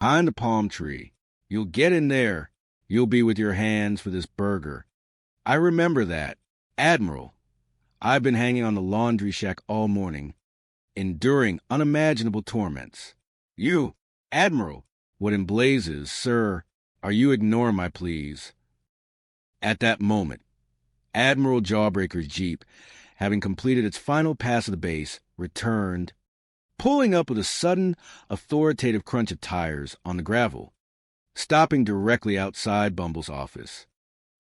Behind the palm tree. You'll get in there. You'll be with your hands for this burger. I remember that. Admiral, I've been hanging on the laundry shack all morning, enduring unimaginable torments. You, Admiral, what in blazes, sir, are you ignoring my pleas? At that moment, Admiral Jawbreaker's jeep, having completed its final pass of the base, returned, pulling up with a sudden, authoritative crunch of tires on the gravel, stopping directly outside Bumble's office.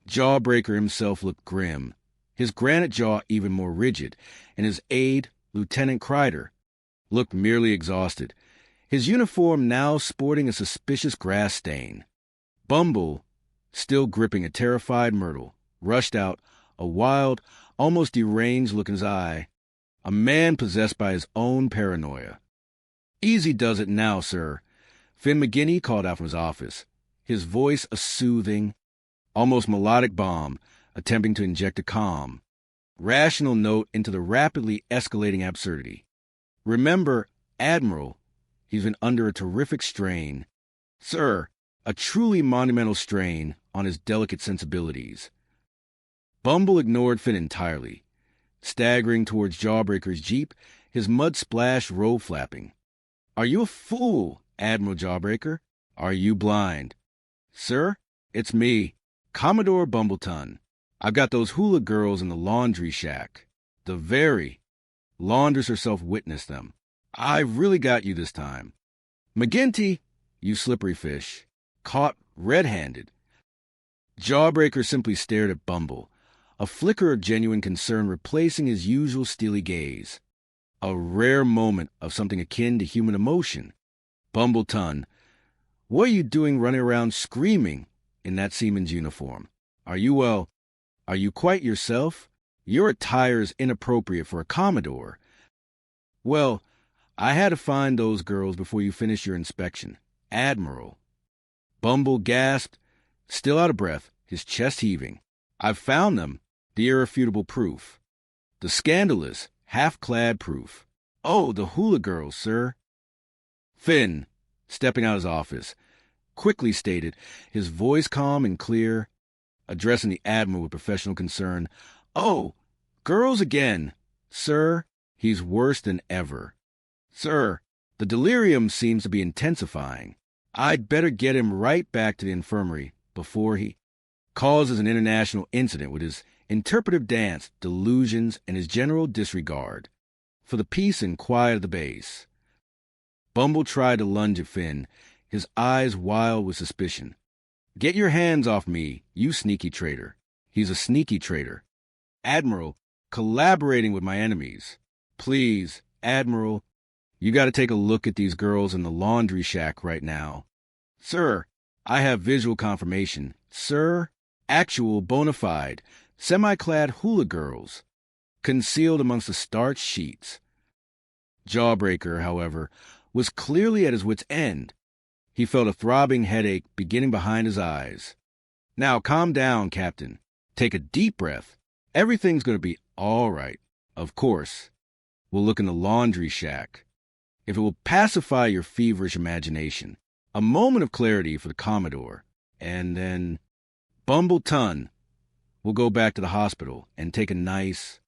Jawbreaker himself looked grim, his granite jaw even more rigid, and his aide, Lieutenant Kreider, looked merely exhausted, his uniform now sporting a suspicious grass stain. Bumble, still gripping a terrified Myrtle, rushed out, a wild, almost deranged look in his eye, a man possessed by his own paranoia. "Easy does it now, sir," Finn McGinty called out from his office, his voice a soothing, almost melodic balm, attempting to inject a calm, rational note into the rapidly escalating absurdity. "Remember, Admiral, he's been under a terrific strain. Sir, a truly monumental strain on his delicate sensibilities." Bumble ignored Finn entirely, staggering towards Jawbreaker's jeep, his mud-splashed robe flapping. "Are you a fool, Admiral Jawbreaker? Are you blind? Sir, it's me, Commodore Bumbleton. I've got those hula girls in the laundry shack. The very laundress herself witnessed them. I've really got you this time. McGinty, you slippery fish, caught red-handed." Jawbreaker simply stared at Bumble, a flicker of genuine concern replacing his usual steely gaze. A rare moment of something akin to human emotion. "Bumbleton, what are you doing running around screaming in that seaman's uniform? Are you quite yourself? Your attire's inappropriate for a Commodore." "Well, I had to find those girls before you finished your inspection, Admiral." Bumble gasped, still out of breath, his chest heaving. "I've found them, the irrefutable proof. The scandalous, half-clad proof. Oh, the hula girls, sir." Finn, stepping out of his office, quickly stated, his voice calm and clear, addressing the Admiral with professional concern, "Oh, girls again. Sir, he's worse than ever. Sir, the delirium seems to be intensifying. I'd better get him right back to the infirmary before he causes an international incident with his interpretive dance, delusions, and his general disregard for the peace and quiet of the base." Bumble tried to lunge at Finn, his eyes wild with suspicion. "Get your hands off me, you sneaky traitor." He's a sneaky traitor. "Admiral, collaborating with my enemies. Please, Admiral, you got to take a look at these girls in the laundry shack right now. Sir, I have visual confirmation. Sir, actual bona fide, semi-clad hula girls, concealed amongst the starched sheets." Jawbreaker, however, was clearly at his wit's end. He felt a throbbing headache beginning behind his eyes. "Now calm down, Captain. Take a deep breath. Everything's going to be all right. Of course, we'll look in the laundry shack. If it will pacify your feverish imagination. A moment of clarity for the Commodore. And then, Bumbleton, we'll go back to the hospital and take a nice,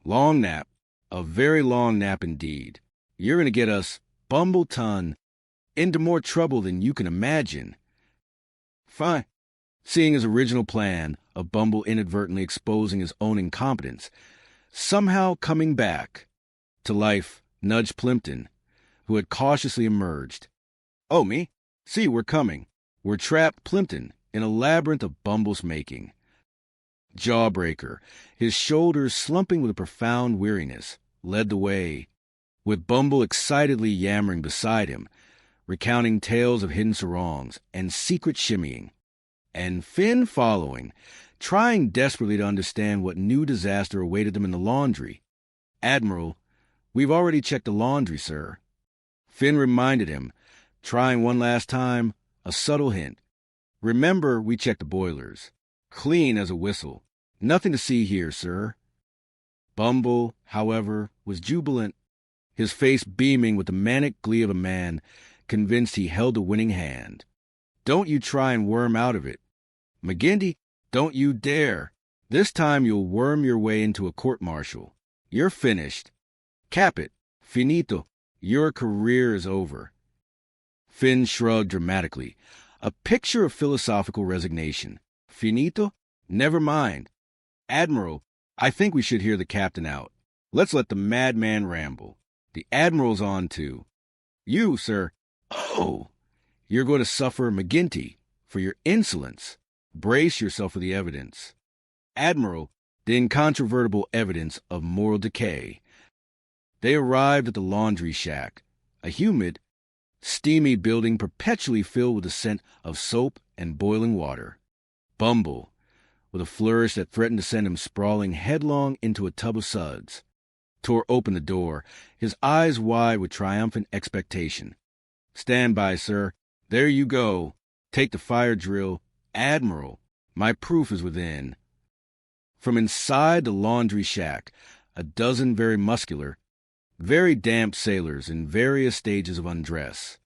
long nap. A very long nap indeed. You're going to get us, Bumbleton, into more trouble than you can imagine." Fine. Seeing his original plan of Bumble inadvertently exposing his own incompetence, somehow coming back to life, nudged Plimpton, who had cautiously emerged. "Oh, me? See, we're coming. We're trapped, Plimpton, in a labyrinth of Bumble's making." Jawbreaker, his shoulders slumping with a profound weariness, led the way, with Bumble excitedly yammering beside him, recounting tales of hidden sarongs and secret shimmying, and Finn following, trying desperately to understand what new disaster awaited them in the laundry. "Admiral, we've already checked the laundry, sir." Finn reminded him, trying one last time, a subtle hint. "Remember, we checked the boilers. Clean as a whistle. Nothing to see here, sir." Bumble, however, was jubilant, his face beaming with the manic glee of a man convinced he held a winning hand. Don't you try and worm out of it. McGinty, don't you dare. This time you'll worm your way into a court-martial. You're finished. Cap it. Finito. Your career is over. Finn shrugged dramatically, a picture of philosophical resignation. Finito? Never mind. Admiral, I think we should hear the captain out. Let's let the madman ramble. The Admiral's on too. You, sir. Oh, you're going to suffer, McGinty, for your insolence. Brace yourself for the evidence. Admiral, the incontrovertible evidence of moral decay. They arrived at the laundry shack, a humid, steamy building perpetually filled with the scent of soap and boiling water. Bumble, with a flourish that threatened to send him sprawling headlong into a tub of suds, tore open the door, his eyes wide with triumphant expectation. Stand by, sir. There you go. Take the fire drill. Admiral, my proof is within. From inside the laundry shack, a dozen very muscular, very damp sailors in various stages of undress,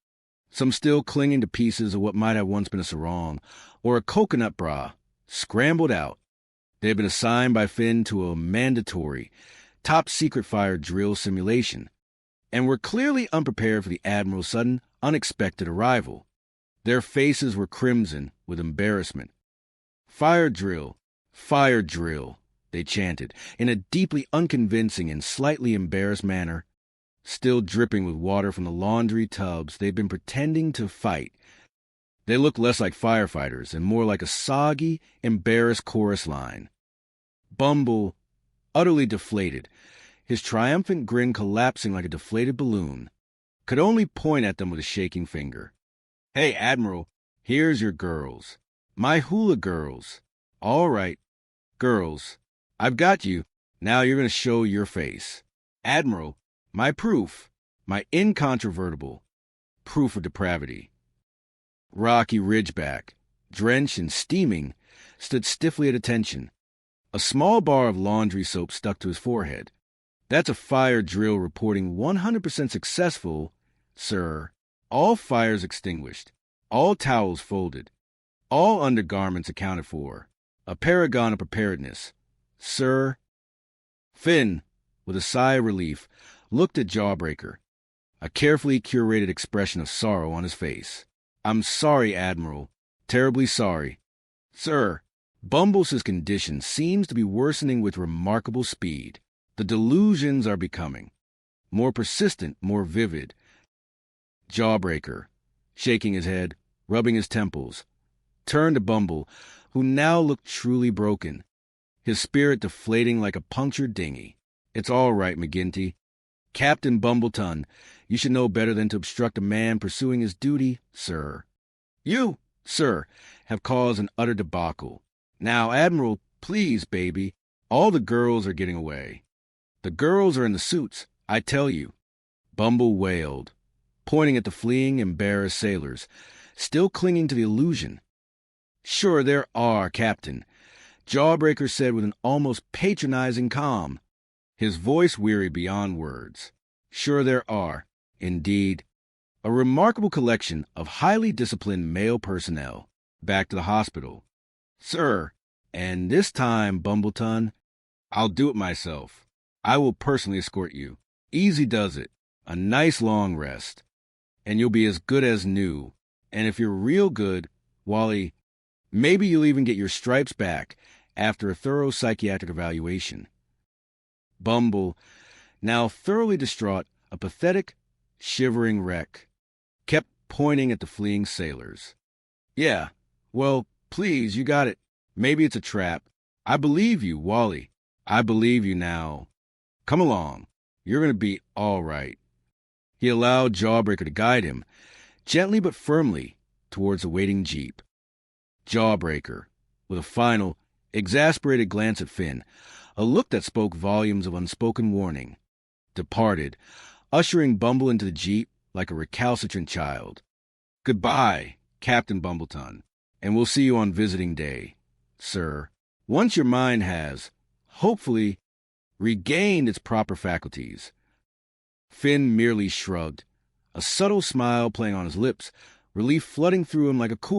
some still clinging to pieces of what might have once been a sarong or a coconut bra, scrambled out. They had been assigned by Finn to a mandatory, top-secret fire drill simulation, and were clearly unprepared for the Admiral's sudden, unexpected arrival. Their faces were crimson with embarrassment. Fire drill, they chanted, in a deeply unconvincing and slightly embarrassed manner, still dripping with water from the laundry tubs they'd been pretending to fight. They looked less like firefighters and more like a soggy, embarrassed chorus line. Bumble, utterly deflated, his triumphant grin collapsing like a deflated balloon, could only point at them with a shaking finger. Hey, Admiral, here's your girls. My hula girls. All right, girls, I've got you. Now you're going to show your face. Admiral, my proof, my incontrovertible proof of depravity. Rocky Ridgeback, drenched and steaming, stood stiffly at attention. A small bar of laundry soap stuck to his forehead. That's a fire drill reporting 100% successful, sir. All fires extinguished, all towels folded, all undergarments accounted for. A paragon of preparedness, sir. Finn, with a sigh of relief, looked at Jawbreaker, a carefully curated expression of sorrow on his face. I'm sorry, Admiral. Terribly sorry. Sir, Bumbles' condition seems to be worsening with remarkable speed. The delusions are becoming more persistent, more vivid. Jawbreaker, shaking his head, rubbing his temples, turned to Bumble, who now looked truly broken, his spirit deflating like a punctured dinghy. It's all right, McGinty. Captain Bumbleton, you should know better than to obstruct a man pursuing his duty, sir. You, sir, have caused an utter debacle. Now, Admiral, please, baby, all the girls are getting away. The girls are in the suits, I tell you. Bumble wailed, pointing at the fleeing, embarrassed sailors, still clinging to the illusion. Sure there are, Captain, Jawbreaker said with an almost patronizing calm, his voice weary beyond words. Sure there are, indeed. A remarkable collection of highly disciplined male personnel. Back to the hospital. Sir, and this time, Bumbleton, I'll do it myself. I will personally escort you. Easy does it. A nice long rest. And you'll be as good as new. And if you're real good, Wally, maybe you'll even get your stripes back after a thorough psychiatric evaluation. Bumble, now thoroughly distraught, a pathetic, shivering wreck, kept pointing at the fleeing sailors. Yeah, well, please, you got it. Maybe it's a trap. I believe you, Wally. I believe you now. Come along. You're going to be all right. He allowed Jawbreaker to guide him, gently but firmly, towards the waiting jeep. Jawbreaker, with a final, exasperated glance at Finn, a look that spoke volumes of unspoken warning, departed, ushering Bumble into the jeep like a recalcitrant child. Goodbye, Captain Bumbleton, and we'll see you on visiting day, sir. Once your mind has, hopefully, regained its proper faculties. Finn merely shrugged, a subtle smile playing on his lips, relief flooding through him like a cool